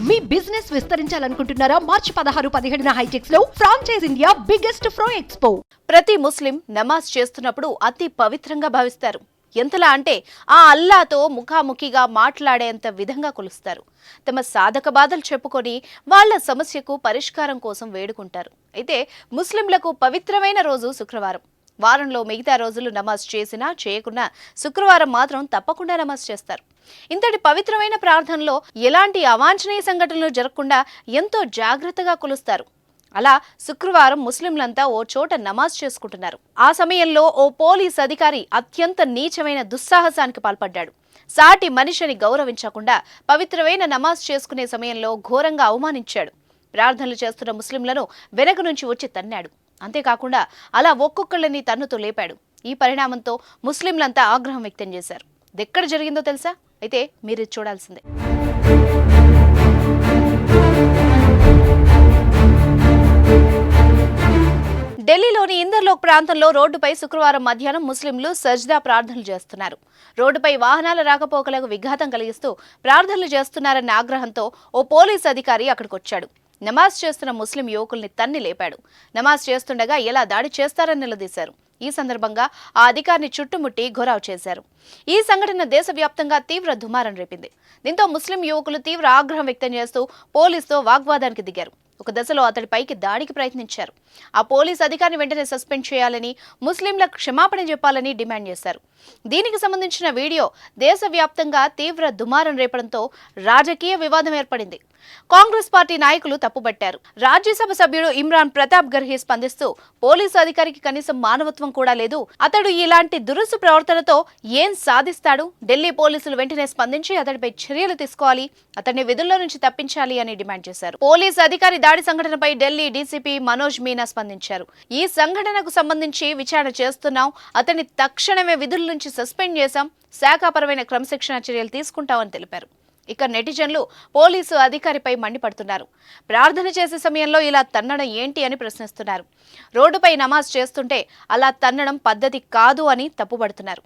మీ business విస్తరించాలనుకుంటున్నారా? మార్చి 16-17 హైటెక్స్ లో franchise India biggest ఫ్రో expo. ప్రతి ముస్లిం నమాజ్ చేస్తున్నప్పుడు అతి పవిత్రంగా భావిస్తారు. ఎంతలా అంటే ఆ అల్లాతో ముఖాముఖిగా మాట్లాడేంత విధంగా కొలుస్తారు. తమ సాధక బాధలు చెప్పుకొని వాళ్ల సమస్యకు పరిష్కారం కోసం వేడుకుంటారు. అయితే ముస్లింలకు పవిత్రమైన రోజు శుక్రవారం. వారంలో మిగతా రోజులు నమాజ్ చేసినా చేయకున్నా శుక్రవారం మాత్రం తప్పకుండా నమాజ్ చేస్తారు. ఇంతటి పవిత్రమైన ప్రార్థనలో ఎలాంటి అవాంఛనీయ సంఘటనలు జరగకుండా ఎంతో జాగ్రత్తగా కొలుస్తారు. అలా శుక్రవారం ముస్లింలంతా ఓ చోట నమాజ్ చేసుకుంటున్నారు. ఆ సమయంలో ఓ పోలీస్ అధికారి అత్యంత నీచమైన దుస్సాహసానికి పాల్పడ్డాడు. సాటి మనిషిని గౌరవించకుండా పవిత్రమైన నమాజ్ చేసుకునే సమయంలో ఘోరంగా అవమానించాడు. ప్రార్థనలు చేస్తున్న ముస్లింలను వెనక నుంచి వచ్చి తన్నాడు. అంతేకాకుండా అలా ఒక్కొక్కళ్ళని తన్నుతూ లేపాడు. ఈ పరిణామంతో ముస్లింలంతా ఆగ్రహం వ్యక్తం చేశారు. ఎక్కడ జరిగిందో తెలుసా? అయితే మీరు చూడాల్సిందే. ఢిల్లీలోని ఇందర్లోక్ ప్రాంతంలో రోడ్డుపై శుక్రవారం మధ్యాహ్నం ముస్లింలు సజ్దా ప్రార్థనలు చేస్తున్నారు. రోడ్డుపై వాహనాల రాకపోకలకు విఘాతం కలిగిస్తూ ప్రార్థనలు చేస్తున్నారన్న ఆగ్రహంతో ఓ పోలీస్ అధికారి అక్కడికొచ్చాడు. నమాజ్ చేస్తున్న ముస్లిం యువకుల్ని తన్ని లేపాడు. నమాజ్ చేస్తుండగా ఎలా దాడి చేస్తారని నిలదీశారు. ఈ సందర్భంగా ఆ అధికారిని చుట్టుముట్టి ఘోరావు చేశారు. ఈ సంఘటన దేశవ్యాప్తంగా తీవ్ర దుమారం రేపింది. దీంతో ముస్లిం యువకులు తీవ్ర ఆగ్రహం వ్యక్తం చేస్తూ పోలీసుతో వాగ్వాదానికి దిగారు. ఒక దశలో అతడిపైకి దాడికి ప్రయత్నించారు. ఆ పోలీస్ అధికారిని వెంటనే సస్పెండ్ చేయాలని, ముస్లింలకు క్షమాపణ చెప్పాలని డిమాండ్ చేశారు. దీనికి సంబంధించిన వీడియో దేశవ్యాప్తంగా తీవ్ర దుమారం రేపడంతో రాజకీయ వివాదం ఏర్పడింది. కాంగ్రెస్ పార్టీ నాయకులు తప్పుబట్టారు. రాజ్యసభ సభ్యుడు ఇమ్రాన్ ప్రతాప్ గర్హి స్పందిస్తూ పోలీసు అధికారికి కనీసం మానవత్వం కూడా లేదు, అతడు ఇలాంటి దురుసు ప్రవర్తనతో ఏం సాధిస్తాడు? ఢిల్లీ పోలీసులు వెంటనే స్పందించి అతడిపై చర్యలు తీసుకోవాలి, అతన్ని విధుల్లో నుంచి తప్పించాలి అని డిమాండ్ చేశారు. పోలీసు అధికారి దాడి సంఘటనపై ఢిల్లీ డీసీపీ మనోజ్ మీనా స్పందించారు. ఈ సంఘటనకు సంబంధించి విచారణ చేస్తున్నాం, అతన్ని తక్షణమే విధుల నుంచి సస్పెండ్ చేశాం, శాఖాపరమైన క్రమశిక్షణ చర్యలు తీసుకుంటామని తెలిపారు. ఇక నెటిజన్లు పోలీసు అధికారిపై మండిపడుతున్నారు. ప్రార్థన చేసే సమయంలో ఇలా తన్నడం ఏంటి అని ప్రశ్నిస్తున్నారు. రోడ్డుపై నమాజ్ చేస్తుంటే అలా తన్నడం పద్ధతి కాదు అని తప్పుపడుతున్నారు.